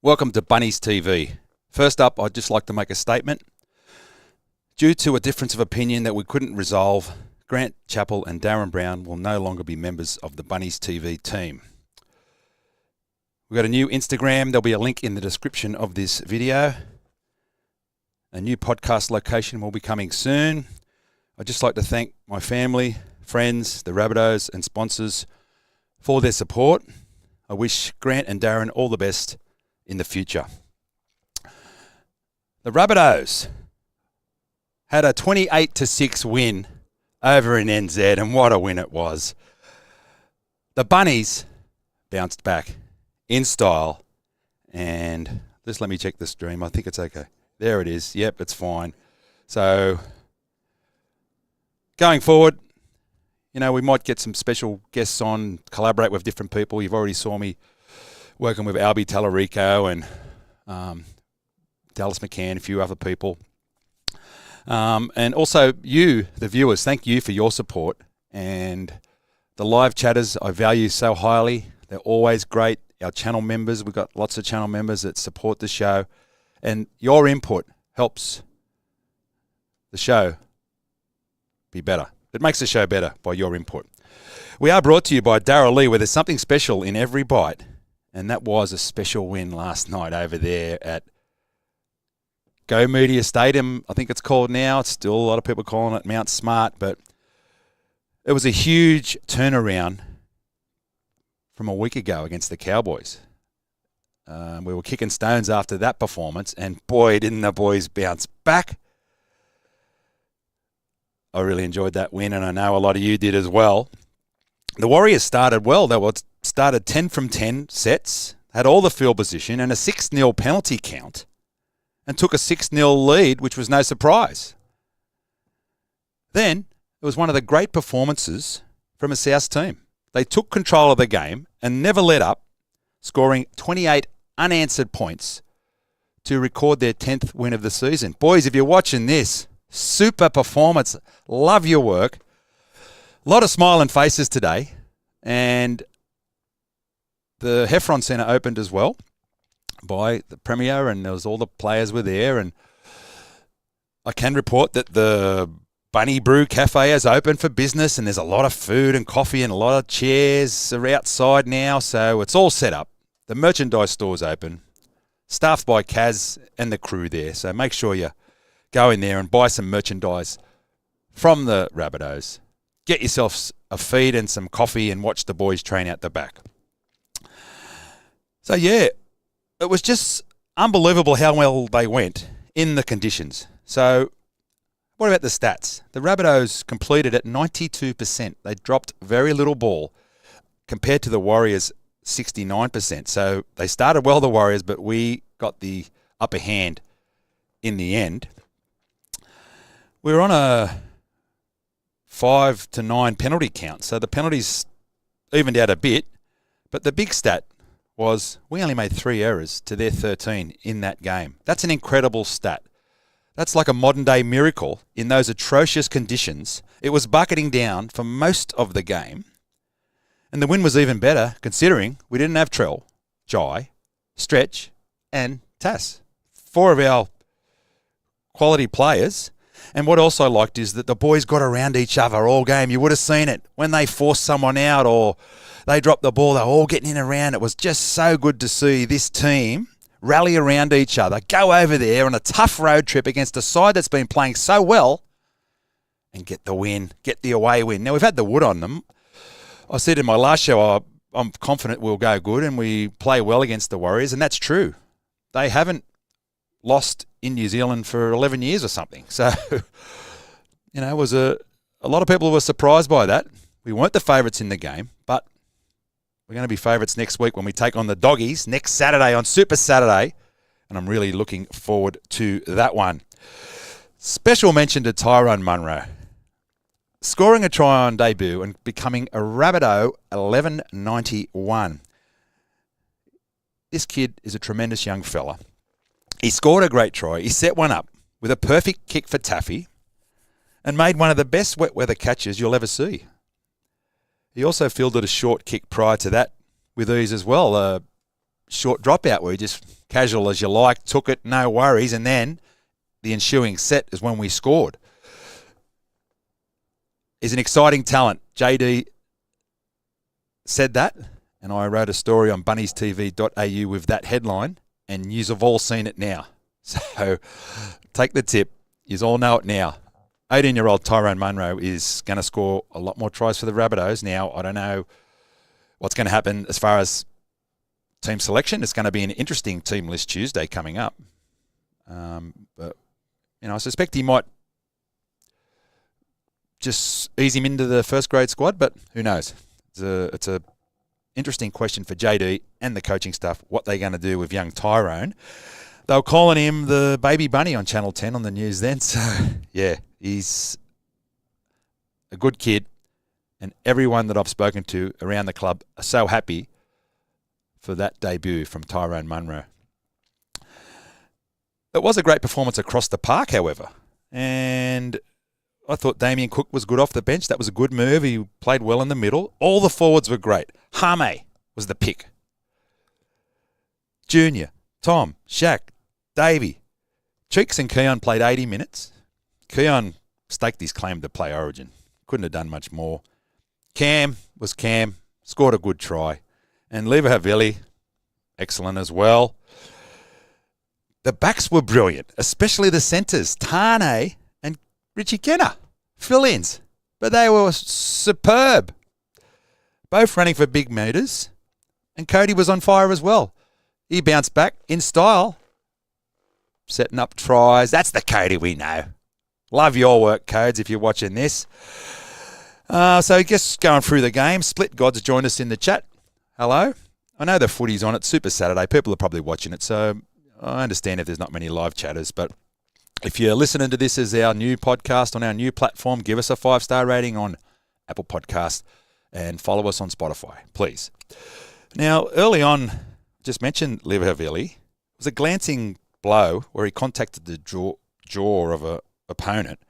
Welcome to Bunnies TV. First up, I'd just like to make a statement. Due to a difference of opinion that we couldn't resolve, Grant Chappell and Darren Brown will no longer be members of the Bunnies TV team. We've got a new Instagram. There'll be a link in the description of this video. A new podcast location will be coming soon. I'd just like to thank my family, friends, the Rabbitohs and sponsors for their support. I wish Grant and Darren all the best in the future. The Rabbitohs had a 28-6 win over in NZ, and what a win it was. The Bunnies bounced back in style, and just let me check the stream. I think it's okay. There it is. Yep, it's fine. So going forward, we might get some special guests on, collaborate with different people. You've already saw me working with Albie Tallarico and Dallas McCann, a few other people. And also you, the viewers, thank you for your support. And the live chatters I value so highly. They're always great. Our channel members, we've got lots of channel members that support the show. And your input helps the show be better. It makes the show better by your input. We are brought to you by Darryl Lee, where there's something special in every bite. And that was a special win last night over there at Go Media Stadium, I think it's called now. It's still a lot of people calling it Mount Smart, but it was a huge turnaround from a week ago against the Cowboys. We were kicking stones after that performance, and boy, didn't the boys bounce back. I really enjoyed that win, and I know a lot of you did as well. The Warriors started well. They started 10 from 10 sets, had all the field position and a 6-0 penalty count, and took a 6-0 lead, which was no surprise. Then, it was one of the great performances from a South team. They took control of the game and never let up, scoring 28 unanswered points to record their 10th win of the season. Boys, if you're watching this, super performance. Love your work. A lot of smiling faces today. And the Heffron Centre opened as well by the Premier, and there was all the players were there. And I can report that the Bunny Brew Cafe is open for business, and there's a lot of food and coffee and a lot of chairs are outside now. So it's all set up. The merchandise store's open, staffed by Kaz and the crew there. So make sure you go in there and buy some merchandise from the Rabbitohs. Get yourself a feed and some coffee and watch the boys train out the back. So, yeah, it was just unbelievable how well they went in the conditions. So, what about the stats? The Rabbitohs completed at 92%. They dropped very little ball compared to the Warriors' 69%. So, they started well, the Warriors, but we got the upper hand in the end. We were on a 5-9 penalty count, so the penalties evened out a bit, but the big stat was we only made 3 errors to their 13 in that game. That's an incredible stat. That's like a modern-day miracle in those atrocious conditions. It was bucketing down for most of the game, and the win was even better considering we didn't have Trell, Jai, Stretch, and Tass. 4 of our quality players. And what also I liked is that the boys got around each other all game. You would have seen it when they forced someone out or they dropped the ball. They were all getting in around. It was just so good to see this team rally around each other, go over there on a tough road trip against a side that's been playing so well and get the win, get the away win. Now, we've had the wood on them. I said in my last show, I'm confident we'll go good and we play well against the Warriors, and that's true. They haven't lost in New Zealand for 11 years or something. So, it was a lot of people were surprised by that. We weren't the favourites in the game, but we're going to be favourites next week when we take on the Doggies next Saturday on Super Saturday, and I'm really looking forward to that one. Special mention to Tyrone Monroe, scoring a try on debut and becoming a Rabbitoh 1191. This kid is a tremendous young fella. He scored a great try. He set one up with a perfect kick for Taffy and made one of the best wet weather catches you'll ever see. He also fielded a short kick prior to that with ease as well. short dropout where he just casual as you like, took it, no worries, and then the ensuing set is when we scored. He's an exciting talent. JD said that, and I wrote a story on bunniestv.au with that headline, and yous have all seen it now. So take the tip. Yous all know it now. 18-year-old Tyrone Monroe is going to score a lot more tries for the Rabbitohs. Now, I don't know what's going to happen as far as team selection. It's going to be an interesting team list Tuesday coming up. But, I suspect he might just ease him into the first grade squad, but who knows? It's a interesting question for JD and the coaching staff, what they're going to do with young Tyrone. They were calling him the baby bunny on Channel 10 on the news then. So, yeah, he's a good kid. And everyone that I've spoken to around the club are so happy for that debut from Tyrone Monroe. It was a great performance across the park, however. And I thought Damien Cook was good off the bench. That was a good move. He played well in the middle. All the forwards were great. Hame was the pick. Junior, Tom, Shaq, Davey. Cheeks and Keon played 80 minutes. Keon staked his claim to play Origin. Couldn't have done much more. Cam was Cam. Scored a good try. And Leverhavili, excellent as well. The backs were brilliant, especially the centres, Tane and Richie Kenner, fill-ins. But they were superb. Both running for big metres. And Cody was on fire as well. He bounced back in style, setting up tries. That's the Cody we know. Love your work, Codes, if you're watching this. So just going through the game, Split God's joined us in the chat. Hello. I know the footy's on. It's Super Saturday. People are probably watching it, so I understand if there's not many live chatters, but if you're listening to this as our new podcast on our new platform, give us a 5-star rating on Apple Podcast and follow us on Spotify, please. Now, early on, just mentioned Leverhavili. It was a glancing blow where he contacted the jaw of an opponent.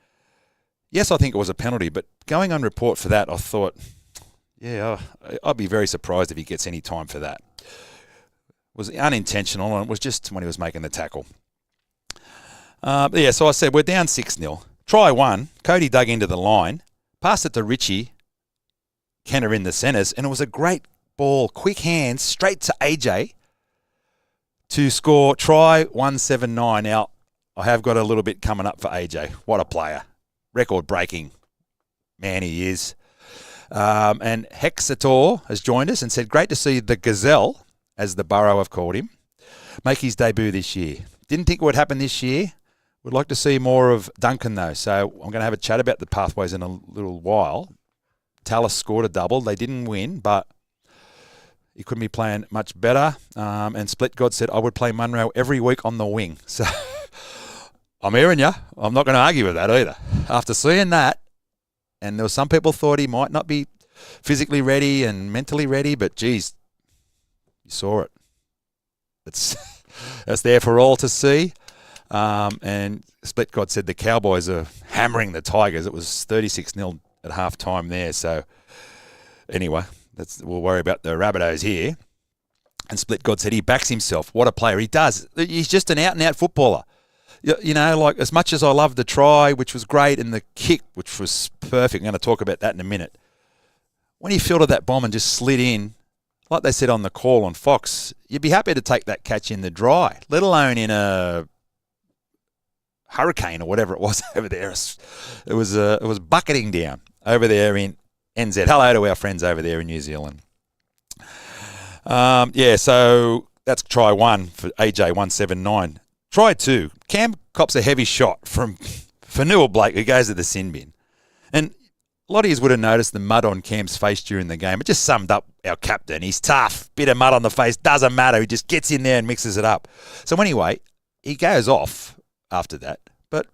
Yes, I think it was a penalty, but going on report for that, I thought, yeah, I'd be very surprised if he gets any time for that. It was unintentional, and it was just when he was making the tackle. So I said, we're down 6-0. Try one. Cody dug into the line, passed it to Richie, Kenner in the centres, and it was a great ball, quick hands, straight to AJ to score try 179. Now, I have got a little bit coming up for AJ. What a player. Record-breaking man he is. And Hexator has joined us and said, great to see the Gazelle, as the Borough have called him, make his debut this year. Didn't think it would happen this year. Would like to see more of Duncan, though. So I'm going to have a chat about the pathways in a little while. Tallis scored a double. They didn't win, but he couldn't be playing much better. And Split God said, I would play Monroe every week on the wing. So I'm hearing you. I'm not going to argue with that either. After seeing that, and there were some people thought he might not be physically ready and mentally ready, but geez, you saw it. That's there for all to see. And Split God said the Cowboys are hammering the Tigers. It was 36-0 at halftime there. So anyway, we'll worry about the Rabbitohs here. And Split God said he backs himself. What a player he does. He's just an out-and-out footballer. You know, like as much as I love the try, which was great, and the kick, which was perfect. I'm going to talk about that in a minute. When he fielded that bomb and just slid in, like they said on the call on Fox, you'd be happy to take that catch in the dry, let alone in a hurricane or whatever it was over there. It was bucketing down over there in NZ. Hello to our friends over there in New Zealand. So that's try one for AJ 179. Try two. Cam cops a heavy shot from Fanua Blake, who goes to the sin bin. And a lot of you would have noticed the mud on Cam's face during the game. It just summed up our captain. He's tough. Bit of mud on the face. Doesn't matter. He just gets in there and mixes it up. So anyway, he goes off after that. But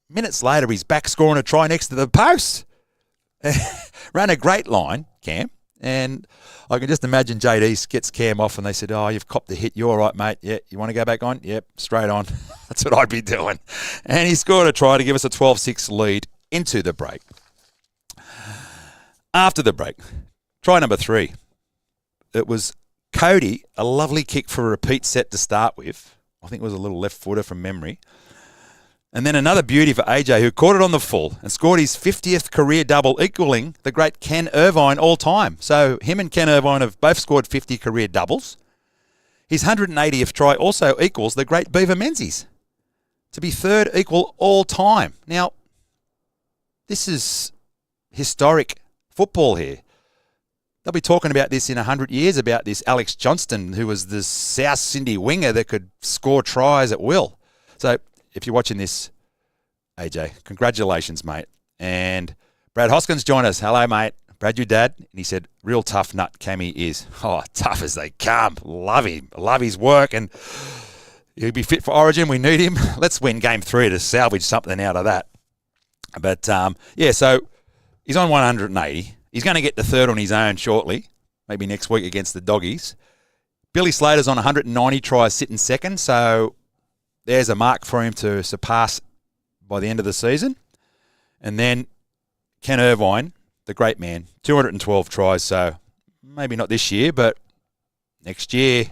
minutes later, he's back scoring a try next to the post. Ran a great line, Cam. And I can just imagine JD gets Cam off and they said, oh, you've copped the hit. You're all right, mate. Yeah, you want to go back on? Yep, straight on. That's what I'd be doing. And he scored a try to give us a 12-6 lead into the break. After the break, try number 3. It was Cody, a lovely kick for a repeat set to start with. I think it was a little left footer from memory. And then another beauty for AJ, who caught it on the full and scored his 50th career double, equaling the great Ken Irvine all time. So him and Ken Irvine have both scored 50 career doubles. His 180th try also equals the great Beaver Menzies to be third equal all time. Now, this is historic football here. They'll be talking about this in 100 years, about this Alex Johnston, who was the South Sydney winger that could score tries at will. So if you're watching this, AJ, congratulations, mate. And Brad Hoskins joined us. Hello, mate. Brad, your dad. And he said, real tough nut Cammy is. Oh, tough as they come. Love him. Love his work. And he'll be fit for Origin. We need him. Let's win game 3 to salvage something out of that. But, yeah, so he's on 180. He's going to get the third on his own shortly, maybe next week against the Doggies. Billy Slater's on 190 tries, sitting second. So there's a mark for him to surpass by the end of the season. And then Ken Irvine, the great man, 212 tries. So maybe not this year, but next year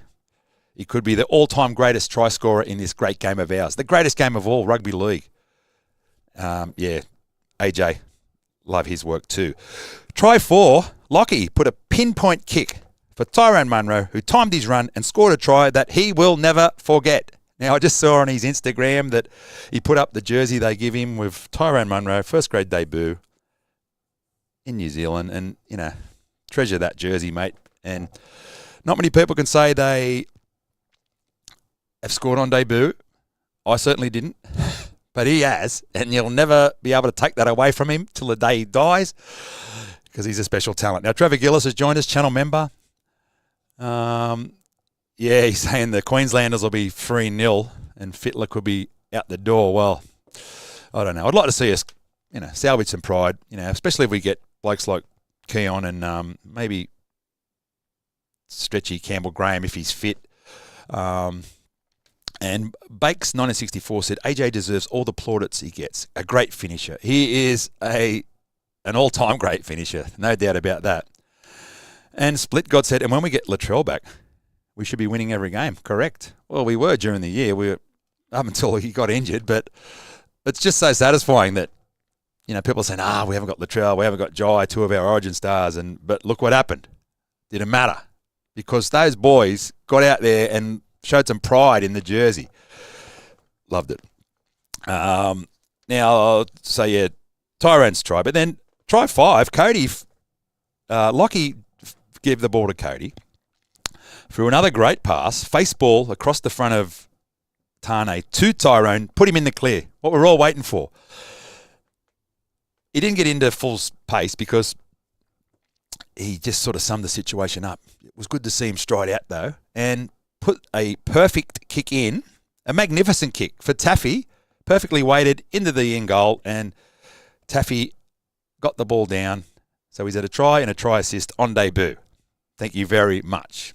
he could be the all-time greatest try scorer in this great game of ours. The greatest game of all, rugby league. Yeah, AJ, love his work too. Try 4, Lockie put a pinpoint kick for Tyrone Monroe, who timed his run and scored a try that he will never forget. Now, I just saw on his Instagram that he put up the jersey they give him with Tyrone Monroe, first grade debut in New Zealand. And, you know, treasure that jersey, mate. And not many people can say they have scored on debut. I certainly didn't, but he has. And you'll never be able to take that away from him till the day he dies, because he's a special talent. Now, Trevor Gillis has joined us, channel member. Yeah, he's saying the Queenslanders will be 3-0 and Fittler could be out the door. Well, I don't know. I'd like to see us, you know, salvage some pride, you know, especially if we get blokes like Keon and maybe stretchy Campbell Graham if he's fit. And Bakes 1964 said, AJ deserves all the plaudits he gets. A great finisher. He is an all-time great finisher, no doubt about that. And Split God said, and when we get Latrell back, we should be winning every game. Correct. Well, we were during the year. We were up until he got injured, but it's just so satisfying that, you know, people are saying, we haven't got Latrell, we haven't got Jai, 2 of our Origin stars, but look what happened. Didn't matter because those boys got out there and showed some pride in the jersey. Loved it. Now, I'll say, yeah, Tyrone's try, but then try 5, Cody, Lockie gave the ball to Cody. Through another great pass, face ball across the front of Tane to Tyrone, put him in the clear. What we're all waiting for. He didn't get into full pace because he just sort of summed the situation up. It was good to see him stride out, though, and put a perfect kick in, a magnificent kick for Taffy, perfectly weighted into the in goal, and Taffy got the ball down. So he's at a try and a try assist on debut. Thank you very much.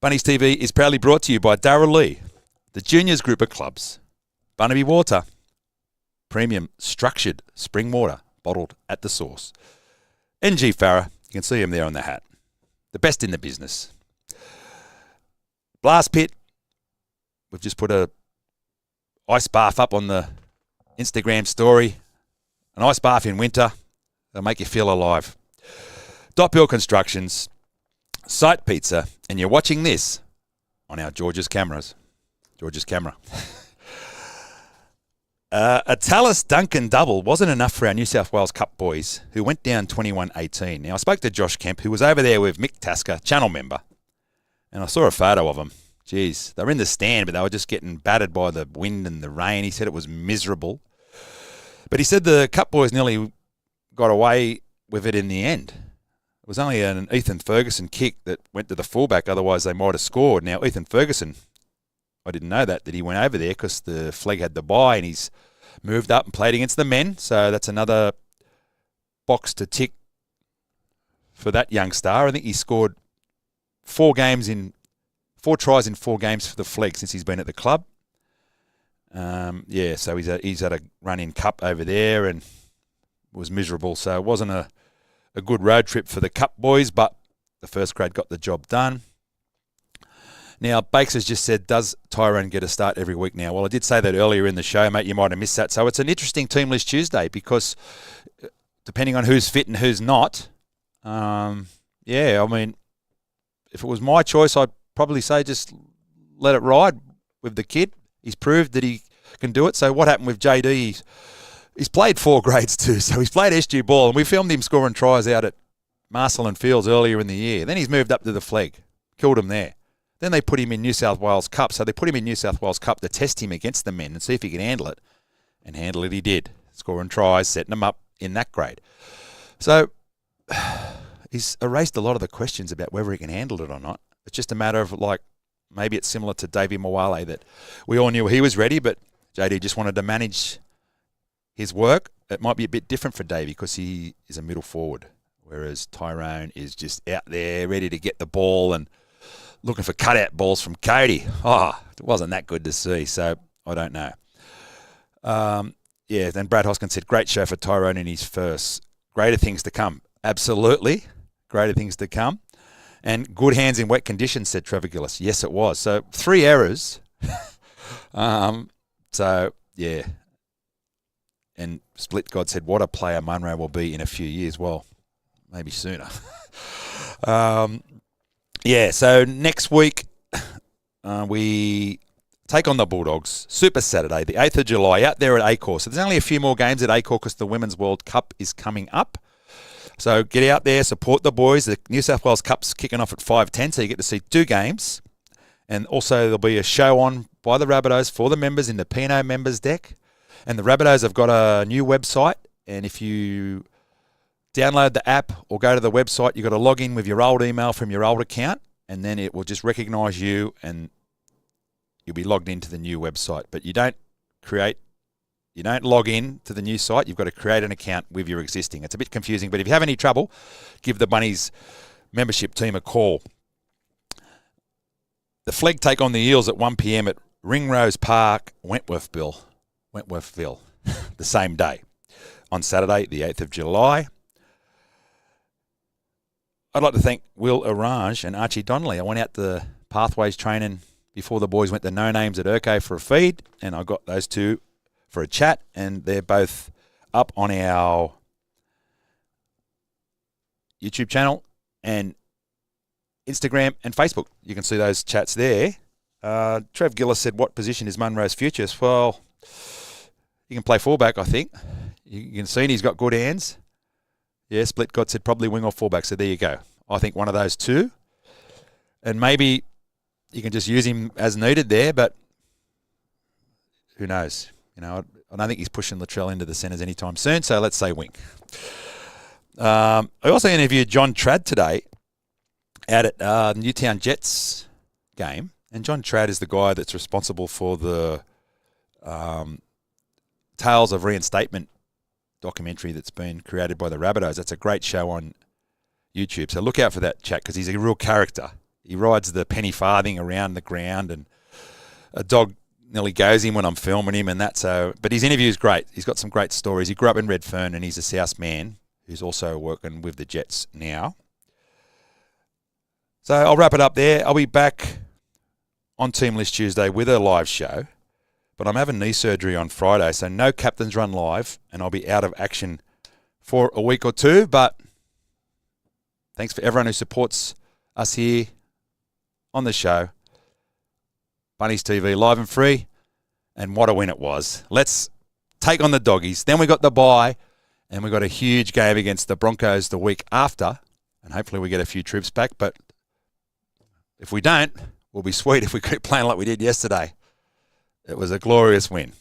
Bunnies TV is proudly brought to you by Darrell Lee, the Juniors Group of Clubs, Barnaby Water, premium structured spring water bottled at the source. NG Farah, you can see him there on the hat. The best in the business. Blast Pit, we've just put a ice bath up on the Instagram story. An ice bath in winter, it'll make you feel alive. Dot Bill Constructions, Sight Pizza, and you're watching this on our George's cameras. George's camera. A Tallis Duncan double wasn't enough for our New South Wales Cup boys, who went down 21-18. Now, I spoke to Josh Kemp, who was over there with Mick Tasker, channel member, and I saw a photo of them. Jeez, they were in the stand, but they were just getting battered by the wind and the rain. He said it was miserable. But he said the Cup boys nearly got away with it in the end. It was only an Ethan Ferguson kick that went to the fullback, otherwise they might have scored. Now, Ethan Ferguson, I didn't know that he went over there because the flag had the bye and he's moved up and played against the men. So that's another box to tick for that young star. I think he scored 4 tries in 4 games for the flag since he's been at the club. Yeah, so he's had a run in Cup over there and was miserable. So it wasn't a good road trip for the Cup boys, but the first grade got the job done. Now, Bakes has just said, does Tyrone get a start every week now? Well, I did say that earlier in the show, mate. You might have missed that. So it's an interesting Team List Tuesday because depending on who's fit and who's not, I mean, if it was my choice, I'd probably say just let it ride with the kid. He's proved that he can do it. So what happened with JD? He's played 4 grades too. So he's played SG ball, and we filmed him scoring tries out at Marcellin Fields earlier in the year. Then he's moved up to the Flegg, killed him there. Then they put him in New South Wales Cup. So they put him in New South Wales Cup to test him against the men and see if he could handle it. And handle it he did. Scoring tries, setting them up in that grade. So he's erased a lot of the questions about whether he can handle it or not. It's just a matter of, like, maybe it's similar to Davey Mwale, that we all knew he was ready, but JD just wanted to manage his work. It might be a bit different for Davey because he is a middle forward, whereas Tyrone is just out there ready to get the ball and looking for cutout balls from Cody. It wasn't that good to see, so I don't know. Then Brad Hoskin said, great show for Tyrone in his first. Greater things to come. Absolutely. Greater things to come. And good hands in wet conditions, said Trevor Gillis. Yes, it was. So 3 errors. And Split God said, what a player Monroe will be in a few years. Well, maybe sooner. So next week we take on the Bulldogs. Super Saturday, the 8th of July, out there at Acor. So there's only a few more games at Acor because the Women's World Cup is coming up. So get out there, support the boys. The New South Wales Cup's kicking off at 5:10, so you get to see 2 games. And also there'll be a show on by the Rabbitohs for the members in the P&O members deck. And the Rabbitohs have got a new website. And if you download the app or go to the website, you've got to log in with your old email from your old account. And then it will just recognise you and you'll be logged into the new website. But you don't log in to the new site. You've got to create an account with your existing. It's a bit confusing, but if you have any trouble, give the Bunnies membership team a call. The Flegg take on the Eels at 1 p.m. at Ringrose Park, Wentworthville, the same day, on Saturday, the 8th of July. I'd like to thank Will Orange and Archie Donnelly. I went out to Pathways training before the boys went to No Names at Urco for a feed, and I got those two for a chat, and they're both up on our YouTube channel and Instagram and Facebook. You can see those chats there. Trev Gillis said, what position is Monroe's future? Well, he can play fullback, I think. You can see he's got good hands. Yeah, Split God said probably wing or fullback, so there you go. I think one of those two. And maybe you can just use him as needed there, but who knows? You know, I don't think he's pushing Latrell into the centres anytime soon, so let's say wing. I also interviewed John Trad today out at Newtown Jets game, and John Trad is the guy that's responsible for the Tales of Reinstatement documentary that's been created by the Rabbitohs. That's a great show on YouTube, so look out for that chat because he's a real character. He rides the penny farthing around the ground, and a dog nearly goes him when I'm filming him and that. So, but his interview is great. He's got some great stories. He grew up in Redfern and he's a South man who's also working with the Jets now. So I'll wrap it up there. I'll be back on Team List Tuesday with a live show, but I'm having knee surgery on Friday, so no Captain's Run live, and I'll be out of action for a week or two. But thanks for everyone who supports us here on the show. Bunnies TV, live and free, and what a win it was. Let's take on the Doggies. Then we got the bye, and we got a huge game against the Broncos the week after, and hopefully we get a few troops back, but if we don't, we'll be sweet if we keep playing like we did yesterday. It was a glorious win.